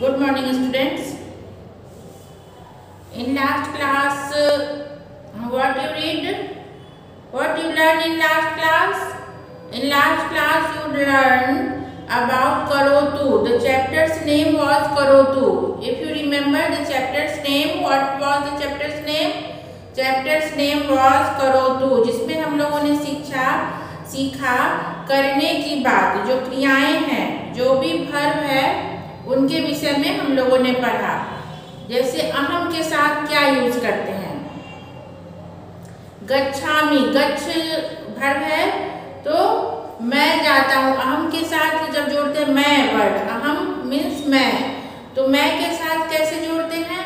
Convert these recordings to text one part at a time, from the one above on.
Good morning, students. In last class, what you read? What you learned in last class? In last class, you learned about Karotu. The chapter's name was Karotu. If you remember the chapter's name, what was the chapter's name? Chapter's name was Karotu, जिसमें हम लोगों ने सीखा करने की बात, जो क्रियाएं हैं, जो भी वर्ब है, उनके विषय में हम लोगों ने पढ़ा। जैसे अहम के साथ क्या यूज करते हैं? गच्छामि, गच्छ वर्ब है तो मैं जाता हूँ। अहम के साथ जब जोड़ते हैं मैं वर्ड, अहम मीन्स मैं, तो मैं के साथ कैसे जोड़ते हैं?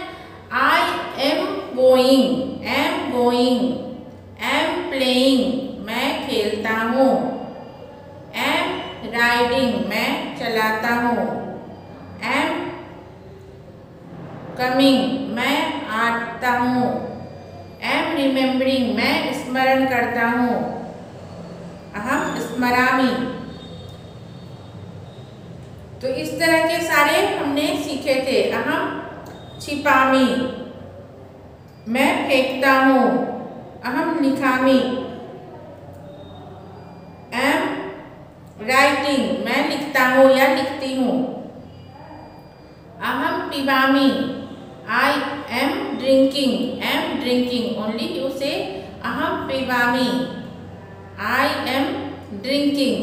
I am going, am playing, मैं खेलता हूँ, एम राइडिंग, मैं चलाता हूँ, एम कमिंग, मैं आता हूँ, एम रिमेम्बरिंग, मैं स्मरण करता हूँ, अहम स्मरामि। तो इस तरह के सारे हमने सीखे थे। अहम छिपामि, मैं फेंकता हूँ, अहम लिखामि, एम राइटिंग, मैं लिखता हूँ या लिखती हूँ, अहम पिबामि, I am drinking, only you से अहम पिबामि, आई एम ड्रिंकिंग,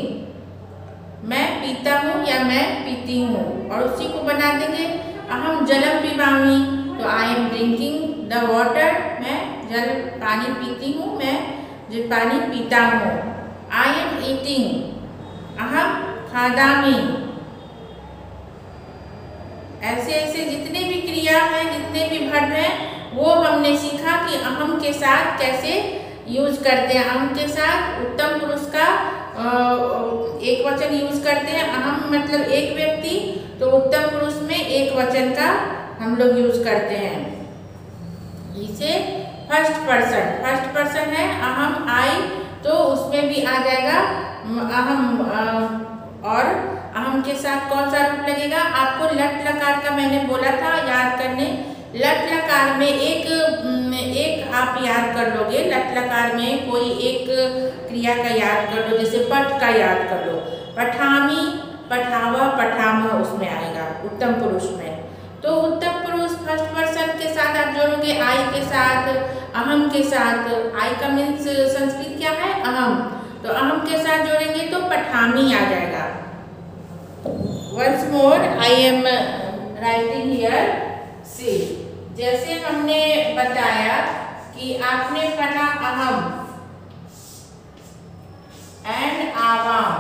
मैं पीता हूँ या मैं पीती हूँ। और उसी को बना देंगे अहम जलम पिबामि, तो I am drinking the water, मैं जल पानी पीती हूँ, मैं जो पानी पीता हूँ। आई एम ईटिंग, अहम खादामि। ऐसे ऐसे जितने भी क्रिया हैं, जितने भी वर्ब हैं, वो हमने सीखा कि अहम के साथ कैसे यूज करते हैं। अहम के साथ उत्तम पुरुष का एक वचन यूज करते हैं। अहम मतलब एक व्यक्ति, तो उत्तम पुरुष में एक वचन का हम लोग यूज करते हैं। इसे फर्स्ट पर्सन है अहम, आई, तो उसमें भी आ जाएगा अहम। और अहम के साथ कौन सा रूप लगेगा? आपको लट लकार का मैंने बोला था याद करने। लट लकार में एक आप याद कर लोगे। लट लकार में कोई एक क्रिया का याद कर लो, जैसे पठ का याद कर लो। पठामी, पठावा, पठामा उसमें आएगा उत्तम पुरुष में। तो उत्तम पुरुष फर्स्ट पर्सन के साथ आप जोड़ोगे आई के साथ, अहम के साथ। आई का मीन्स संस्कृत क्या है? अहम। तो अहम के साथ जोड़ेंगे तो पठामी आ जाएगा। Once more, I am writing here. See, जैसे हमने बताया कि आपने पढ़ा अहम एंड आवाम,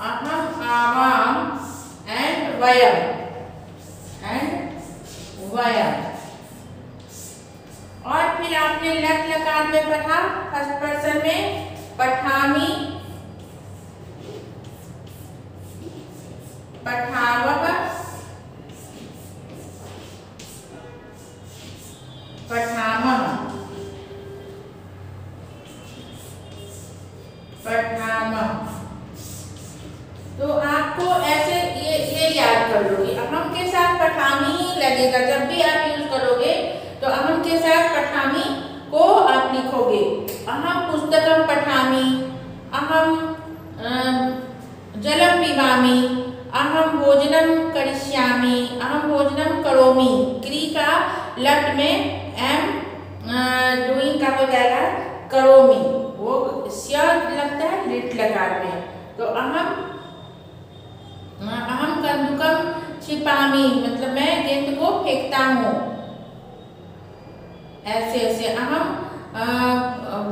अहम, आवाम एंड वयम, और फिर आपने लट लकार में पढ़ा फर्स्ट पर्सन में पठामी, पठावह, पठामह, तो आपको ऐसे ये याद कर लोगे। अहम के साथ पठामी ही लगेगा। जब भी आप यूज करोगे तो अहम के साथ पठामी को आप लिखोगे। अहम पुस्तकम पठामी, अहम जलम पिबामि, अहम भोजनम करिष्यामि, अहम भोजनम करोमि। क्री का लट में एम डूइंग का हो जाएगा करोमि, वो स्य लगता है लिट लकार में। तो अहम कंदुकम छिपामि, मतलब मैं गेंद को फेंकता हूँ। ऐसे ऐसे अहम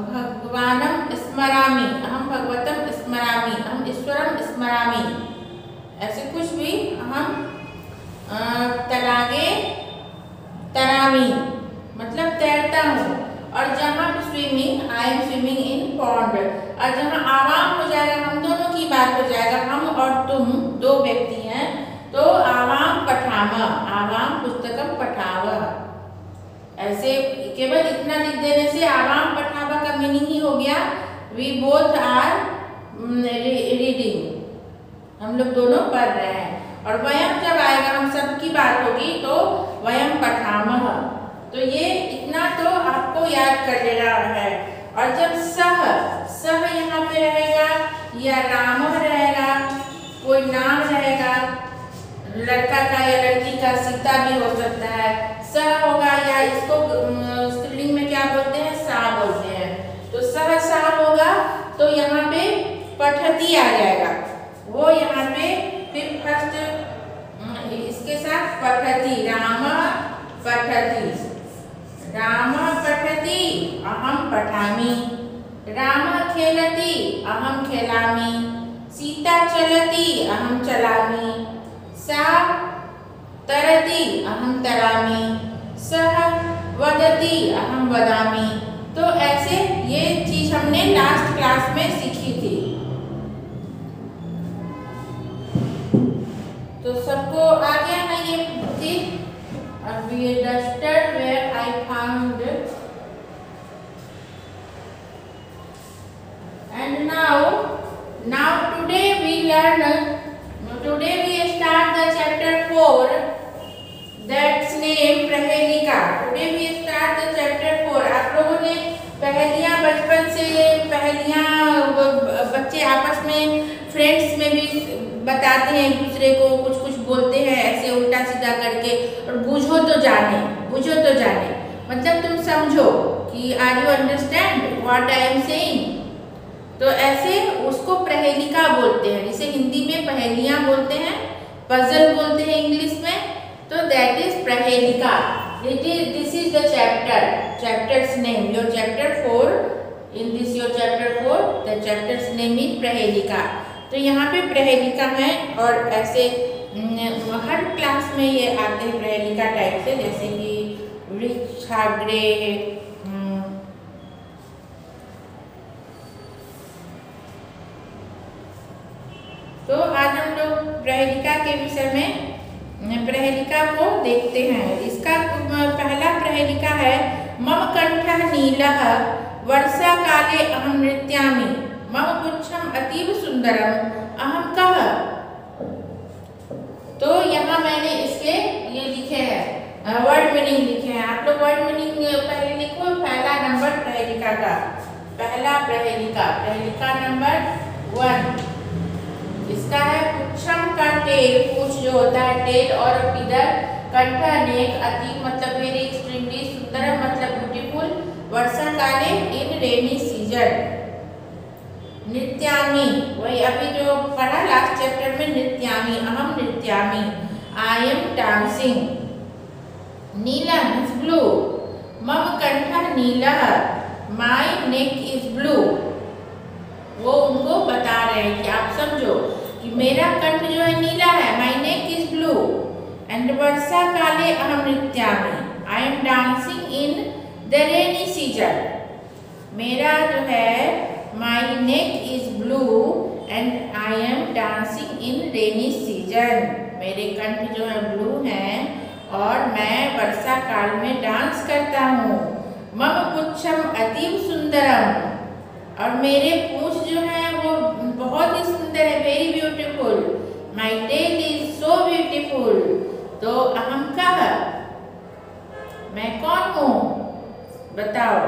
भगवानम स्मरामि, अहम भगवतम स्मरामि, अहम ईश्वरम स्मरामि। ऐसे कुछ भी। अहम तलागे तरामी, मतलब तैरता हूँ। और जहाँ swimming, I am swimming in pond. और जहाँ आवाम हो जाएगा, हम दोनों की बात हो जाएगा, हम और तुम दो व्यक्ति हैं, तो आवाम पठामा, आवाम पुस्तकम पठावा। ऐसे केवल इतना लिख देने से आवाम पठावा का मीनिंग ही हो गया वी बोथ आर रीडिंग, हम लोग दोनों पढ़ रहे हैं। और वयम जब आएगा बात होगी तो वयम पठामः। तो ये इतना तो आपको याद कर लेना है। और जब सह यहाँ पे रहेगा या रामः रहेगा, कोई नाम रहेगा लड़का का या लड़की का, सीता भी हो सकता है, सह होगा या इसको स्त्रीलिंग में क्या बोलते हैं, सा बोलते हैं। तो सह सा होगा तो यहाँ पे पठती आ जाएगा, वो यहाँ पे फिर फर्स्ट इसके साथ पठती, राम पठती, राम पठती अहम पठामि, राम खेलति अहम खेलामि, सीता चलति अहम चलामि, सा तरति अहम तरामि, सह वदति अहम वदामि। तो ऐसे ये चीज हमने लास्ट क्लास में सीखी थी। तो सबको आ गया ना ये चीज। अब ये duster where I found and now today we start the chapter 4, that's name प्रहेलिका। today we start the chapter 4। आप लोगों ने पहेलियां बचपन से, पहेलियां बच्चे आपस में फ्रेंड्स में भी बताते हैं, एक दूसरे को कुछ कुछ बोलते हैं ऐसे उल्टा सीधा करके, और बूझो तो जाने मतलब तुम समझो कि are you understand what I am saying. तो ऐसे उसको प्रहेलिका बोलते हैं, जिसे हिंदी में पहेलियां बोलते हैं, पजल बोलते हैं इंग्लिश में। तो दैट इज प्रहेलिका। This is the chapter's name, your chapter 4, in this your chapter 4 the chapter's name is प्रहेलिका। तो यहाँ पे प्रहेलिका है, और ऐसे हर क्लास में ये आते हैं प्रहेलिका टाइप से, जैसे कि वृक्षाग्रे, तो आज हम लोग प्रहेलिका के विषय में प्रहेलिका को देखते हैं। इसका पहला प्रहेलिका है, मम कंठः नीलः वर्षा काले अहम नृत्यामि, मम पुच्छम अतीव सुंदरम अहम कः। तो यहाँ मैंने इसके ये लिखे हैं, वर्ड मीनिंग लिखे हैं। आप लोग वर्ड मीनिंग पहले लिखो, पहला नंबर प्रहेलिका का, पहला प्रहेलिका नंबर 1 इसका है पुच्छम का टेल, पूछ जो होता है टेल, और इधर कंठ नेक, अति मतलब वेरी, एक्सट्रीमली, सुंदर मतलब ब्यूटीफुल, वर्षा काले इन रेनी सीजन, नृत्यामि वही अभी जो पढ़ा लास्ट चैप्टर में, नृत्यामि अहम नृत्यामि, आई एम डांसिंग, नीलम इज ब्लू, मम कंठ नीलः माय नेक इज ब्लू। वो उनको बता रहे हैं कि आप समझो कि मेरा कंठ जो है नीला है, my neck is blue, and वर्षा काले अहम नृत्यामि, I am dancing in the rainy season. मेरा जो है my neck is blue and I am dancing in rainy season, मेरे कंठ जो है ब्लू है और मैं वर्षा काल में डांस करता हूँ। मम पुच्छम अतीव सुंदरम, और मेरे पूंछ जो है वो बहुत ही सुंदर है, very beautiful, my tail is so beautiful. तो अहम कः, मैं कौन हूँ बताओ।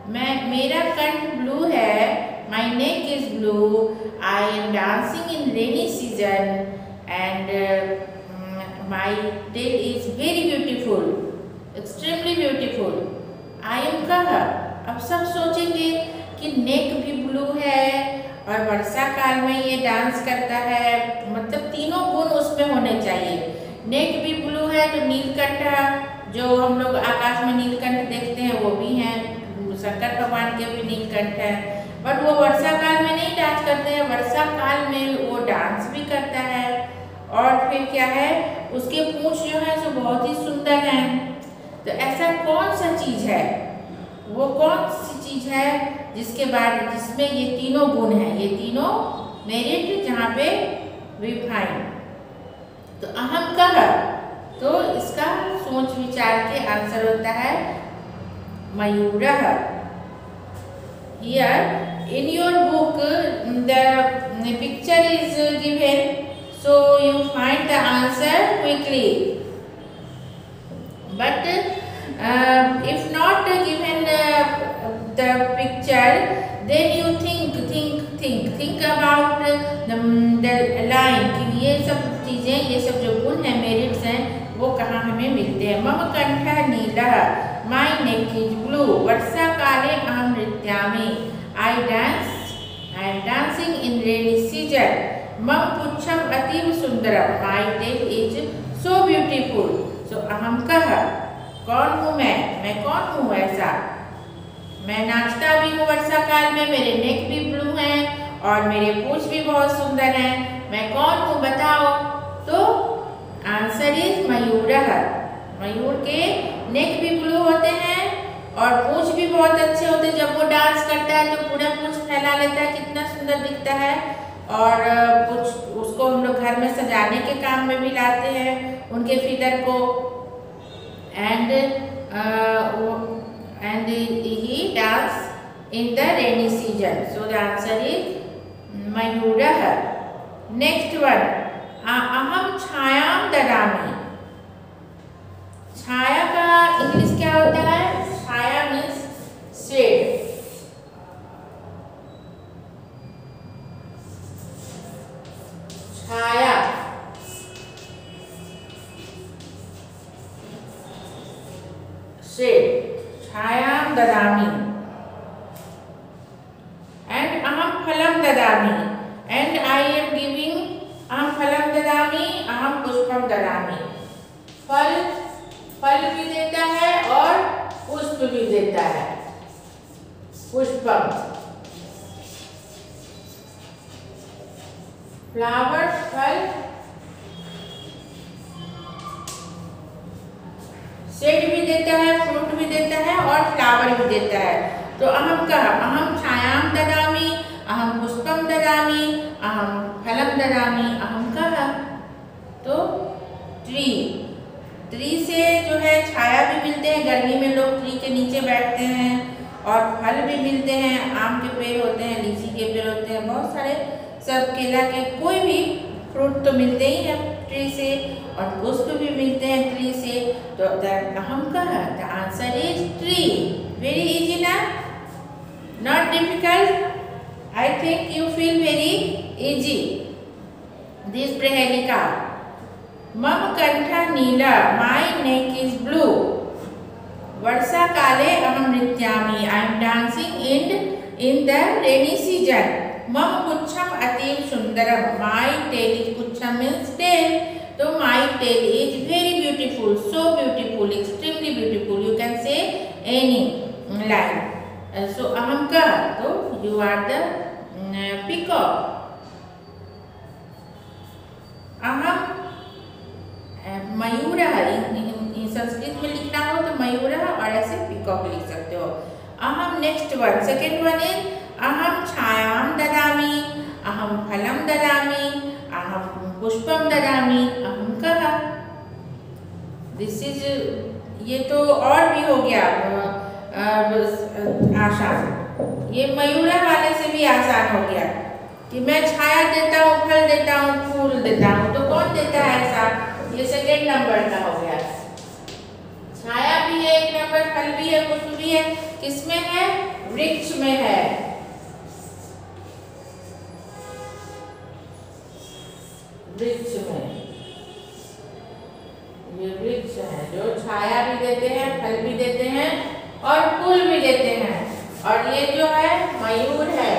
मेरा कंठ ब्लू है, my neck is blue, I am dancing in rainy season and my tail is very beautiful, extremely beautiful. I am कः, अब सब सोचेंगे कि नेक भी ब्लू है और वर्षा काल में ये डांस करता है, मतलब तीनों गुण उसमें होने चाहिए। नेक भी ब्लू है तो नीलकंठ, जो हम लोग आकाश में नीलकंठ देखते हैं वो भी हैं, शंकर भगवान के भी नीलकंठ है, बट वो वर्षा काल में नहीं डांस करते हैं, वर्षा काल में वो डांस भी करता है। और फिर क्या है, उसके पूंछ जो है सो बहुत ही सुंदर हैं। तो ऐसा कौन सा चीज है, वो कौन सी चीज है जिसमें ये तीनों गुण हैं, ये तीनों मेरिट जहाँ पे वी फाइंड। तो अहम कः, तो इसका सोच विचार के आंसर होता है मयूरः। Here in your book the picture is given, so you find the answer quickly. But if not given the picture, then you think about the line कि ये सब चीज़ें, ये सब जो गुण हैं, मेरिट्स हैं, वो कहाँ हमें मिलते हैं। मम कंठः नीलः, my neck is blue, वर्षा काले अहं नृत्यामि, I am dancing in rainy season, मम पुच्छम अतीव Sundaram, my tail is so beautiful। So अहम कः, कौन हूँ मैं कौन हूँ ऐसा, मैं नाचता भी हूँ वर्षा काल में, मेरे नेक भी ब्लू हैं और मेरे पूंछ भी बहुत सुंदर हैं, मैं कौन हूँ बताओ। तो आंसर इज मयूरः, मयूर के नेक भी ब्लू होते हैं और पूंछ भी बहुत अच्छे होते हैं। जब वो डांस करता है तो पूरा पूंछ फैला लेता है, कितना सुंदर दिखता है। और कुछ उसको हम लोग घर में सजाने के काम में भी लाते हैं उनके फीदर को। and he dance in the rainy season. So the answer is Mayurah. Next one, aham छायाम ददामि। छाया का इंग्लिश क्या होता है? छाया मीन्स शेड। छाया शेड, छायाम ददामि। And aham phalam dadami, and I am giving, aham phalam dadami, aham pushpam dadami। फल भी देता है और पुष्प भी देता है। पुष्पम फ्लावर, फल, शेड भी देता है, फ्रूट भी देता है और फ्लावर भी देता है। तो अहम कहा, अहम छायाम ददामि, अहम पुष्पम ददामि, अहम फलम ददामि, अहम कहा। तो ट्री से जो है छाया भी मिलते हैं, गर्मी में लोग ट्री के नीचे बैठते हैं, और फल भी मिलते हैं, आम के पेड़ होते हैं, लीची के पेड़ होते हैं, बहुत सारे सब केला के कोई भी फ्रूट तो मिलते ही हैं ट्री से, और पुष्प भी मिलते हैं ट्री से। तो हम कहा the answer is tree. Very easy ना, not difficult. I think you feel very easy this प्रहेलिका। मम कंठः नीला, माय नेक इज ब्लू, वर्षा काले अहम नृत्यामि, I am dancing in the rainy season, मम पुच्छम अतीव सुंदरम, माय टेल इज, पुच्छम मीन्स टेल, तो my tail is very beautiful, so beautiful, extremely beautiful, you can say any line. So अहम का, तो यू आर द पीकॉक। अहम मयूरः, संस्कृत में लिखना हो तो मयूरः, और ऐसे पीकॉक लिख सकते हो। अहम next one, second one is अहम छायाम ददामि, अहम फलम ददामि, अहम पुष्पम ददामि, अहम कहा। दिस इज, ये तो और भी हो गया आसान। ये मयूरः वाले से भी आसान हो गया कि मैं छाया देता हूँ, फल देता हूँ, फूल देता हूँ, तो कौन देता है ऐसा? ये सेकेंड नंबर का हो गया। छाया भी है एक नंबर, फल भी है, पुष्प भी है, किसमें है? वृक्ष में है। वृक्ष में, ये वृक्ष है जो छाया भी देते हैं, फल भी देते हैं और फूल भी देते हैं, और ये जो है मयूर है।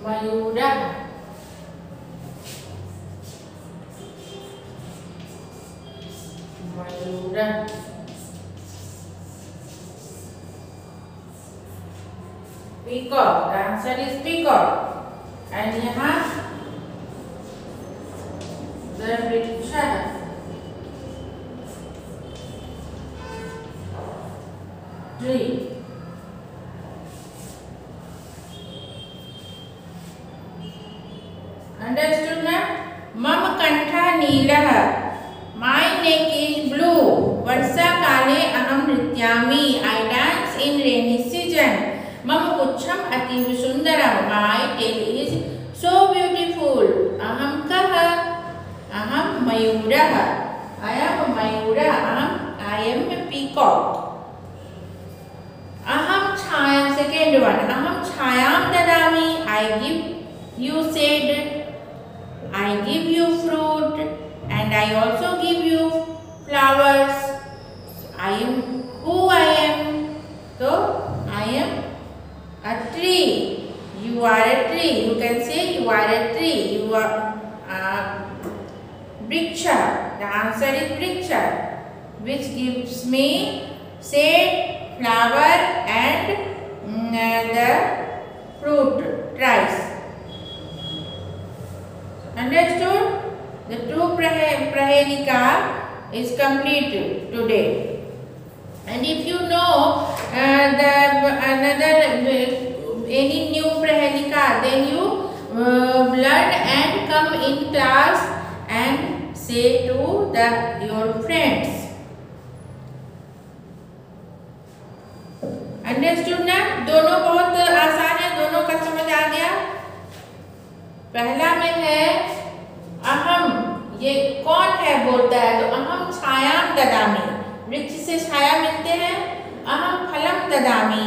मयूरः, मयूरः। peacock. The answer is peacock. And यहाँ the vriksha. Tree. Understood na? Mam kantha neelah. My neck is blue. Varsa kale aham nrityami. I dance in rainy season. Mam puchham ativ sundaram. My tail is so beautiful. Aham kaha. Aham mayurah. I am mayura. I am a peacock. Aham chayam. Second one. Aham chayam dadami. I give you shade. I give you fruit and I also give you flowers. I am who I am. So I am a tree. You are a tree. You can say you are a tree. You are vriksha. The answer is vriksha, which gives me shade, flower and the fruit, rice. Understood? The two prahelika is completed today. And if you know any new prahelika, then you learn and come in class and say to your friends. Understood ना? दोनों बहुत आसान है, दोनों का समझ आ गया। पहला में है अहम, ये कौन है बोलता है, तो अहम छायाम ददामी, वृक्ष से छाया मिलते हैं। अहम फलम ददामी,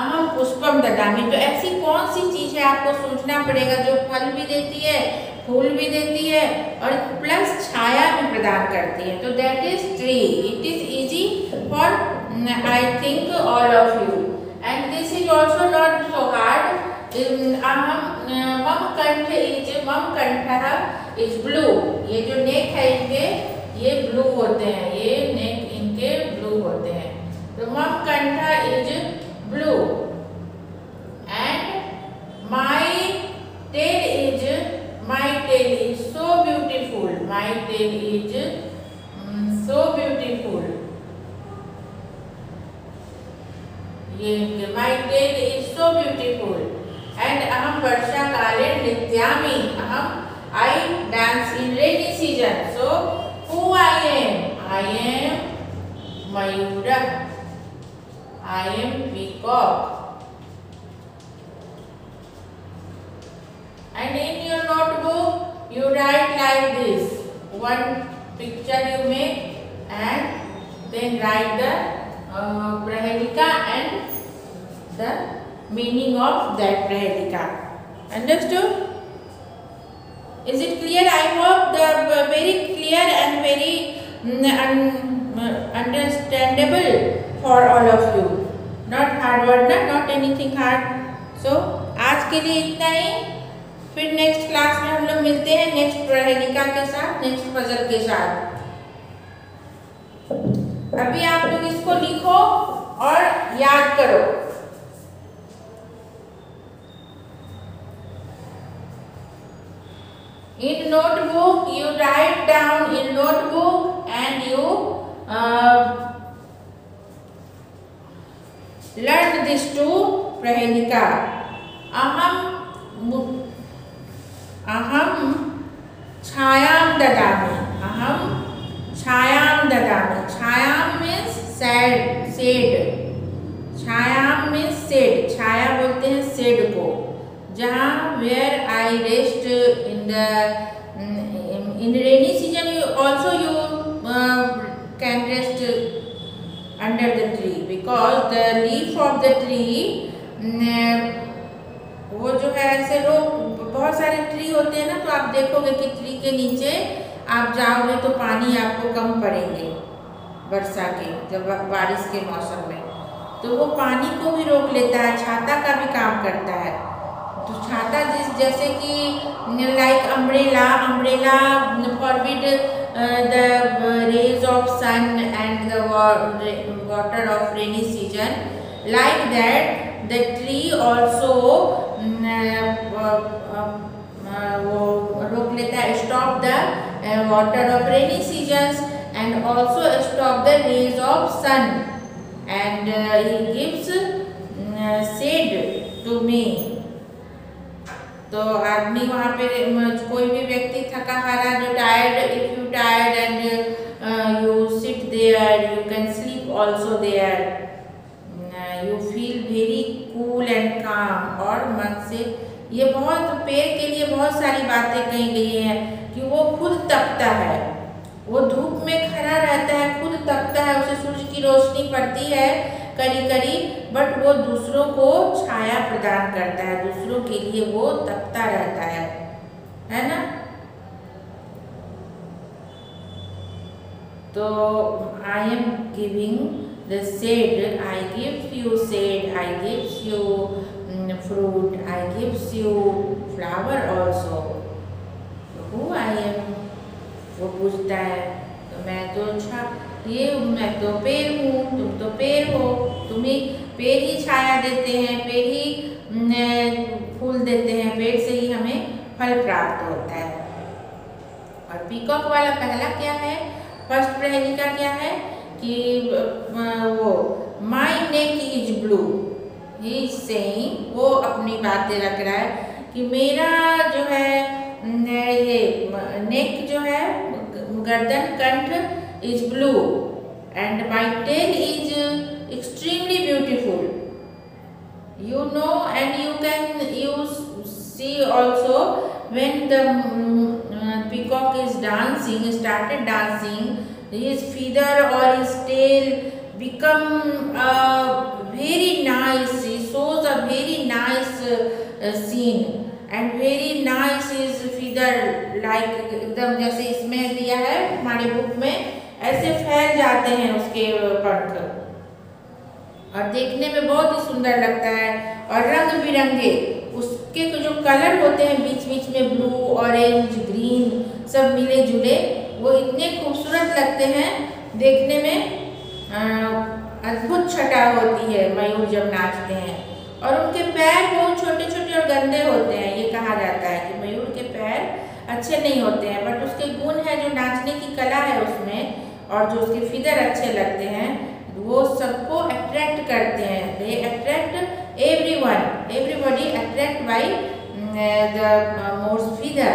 अहम पुष्पम ददामी। तो ऐसी कौन सी चीज है आपको सोचना पड़ेगा जो फल भी देती है, फूल भी देती है और प्लस छाया भी प्रदान करती है। तो that is tree. It is easy for I think all of you and this is also not so hard. मम कंठ इज ब्लू। ये जो नेक है इनके, ये ब्लू होते हैं, ये नेक इनके ब्लू होते हैं। तो मम कंठ is blue and my tail is so beautiful. My tail is so beautiful. ये my tail is so beautiful and अहम वर्षा काले नृत्यामि। अहम I dance in rainy season. So who I am? I am Mayura. I am peacock. And in your notebook you write like this. One picture you make and then write the prahelika and the meaning of that prahelika. Understood? Is it clear? I hope the very clear and very understandable for all of you. Not hard word, not anything hard. So आज के लिए इतना ही। फिर next class में हम लोग मिलते हैं नेक्स्ट प्रहेलिका के साथ, नेक्स्ट पजल के साथ। अभी आप लोग इसको लिखो और याद करो। In notebook you write down in notebook and you learn these two prahelika. Aham chayam dadami. Aham chayam dadami. Chayam means shade. Chayam means shade. छाया बोलते हैं shade को। जहाँ where I rest in rainy season you also can rest under the tree because the leaf of the tree वो जो है ऐसे लोग बहुत सारे ट्री होते हैं ना, तो आप देखोगे कि ट्री के नीचे आप जाओगे तो पानी आपको कम पड़ेंगे वर्षा के, जब बारिश के मौसम में, तो वो पानी को भी रोक लेता है, छाता का भी काम करता है। तो छाता जैसे कि like umbrella forbid the rays of sun and the water of rainy season, like that the tree also वो रोक लेता है, stop the water of rainy seasons and also stop the rays of sun and he gives shade to me. तो आदमी वहाँ पे कोई भी व्यक्ति थका हारा जो tired, if you tired and you sit there, you can sleep also there, you feel very cool and calm. और मन से ये बहुत पेड़ के लिए बहुत सारी बातें कही गई हैं कि वो खुद तपता है, वो धूप में खड़ा रहता है, खुद तपता है, उसे सूरज की रोशनी पड़ती है करी करी, बट वो दूसरों को छाया प्रदान करता है, दूसरों के लिए वो तपता रहता है ना। तो I am giving the shade, I give you shade, I gives you fruit, I gives you flower also. Who I am? वो पूछता है, तो मैं तो मैं तो पेड़ हूँ, तुम तो पेड़ हो, तुम्हें पेड़ ही छाया देते हैं, पेड़ ही फूल देते हैं, पेड़ से ही हमें फल प्राप्त होता है। और पीकॉक वाला पहला क्या है, फर्स्ट पहेली का क्या है कि वो my neck is blue, he is saying, वो अपनी बातें रख रहा है कि मेरा जो है ये नेक जो है गर्दन कंठ is blue and my tail is extremely beautiful, you know, and you see also when the peacock is dancing, started dancing, his feather or his tail become very nice, he shows a very nice scene and very nice his feather, like एकदम जैसे इसमें दिया है हमारे book में, ऐसे फैल जाते हैं उसके पंख और देखने में बहुत ही सुंदर लगता है। और रंग बिरंगे उसके जो कलर होते हैं बीच बीच में, ब्लू, ऑरेंज, ग्रीन, सब मिले जुले, वो इतने खूबसूरत लगते हैं देखने में। अद्भुत छटा होती है मयूर जब नाचते हैं, और उनके पैर बहुत छोटे छोटे और गंदे होते हैं। ये कहा जाता है कि मयूर के पैर अच्छे नहीं होते हैं, बट उसके गुण है जो नाचने की कला है उसमें, और जो उसके फिदर अच्छे लगते हैं वो सबको अट्रैक्ट करते हैं। They attract everyone, everybody attract by the मोर्स फिदर।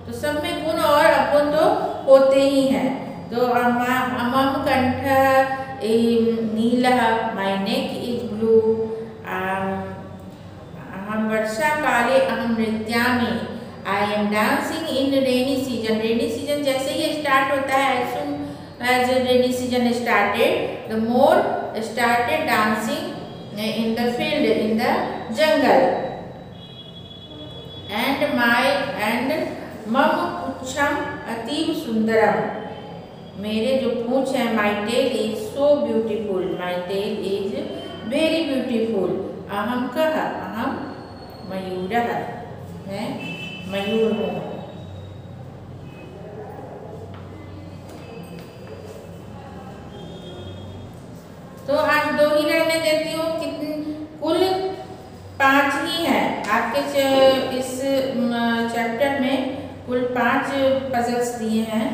तो सब में गुण और अवगुण तो होते ही हैं। तो अमम कंठ नीला, माई नेक इज ब्लू, अहम वर्षा काले अहम नृत्यामि, I am dancing in rainy season. Rainy season जैसे ही स्टार्ट होता है, as rainy season started, the moor started dancing in the field, in the jungle, and मम पुच्छम अतीव सुंदरम, मेरे जो पूंछ है, my tail is so beautiful, my tail is very beautiful, अहम कह, अहम मयूरः, मैं मयूर हूँ। तो आज 2 ही रहने देती हूँ, कुल 5 ही हैं आपके इस चैप्टर में, कुल 5 पजल्स दिए हैं।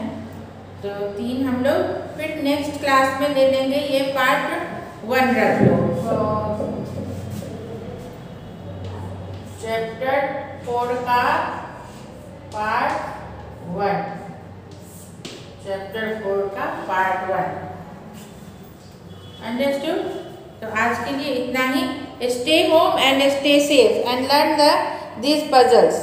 तो 3 हम लोग फिर नेक्स्ट क्लास में ले लेंगे, ये पार्ट 1 रख लो। चैप्टर 4 का पार्ट 1, चैप्टर 4 का पार्ट 1, अंडरस्टूड। तो आज के लिए इतना ही। Stay home and stay safe and learn this puzzles.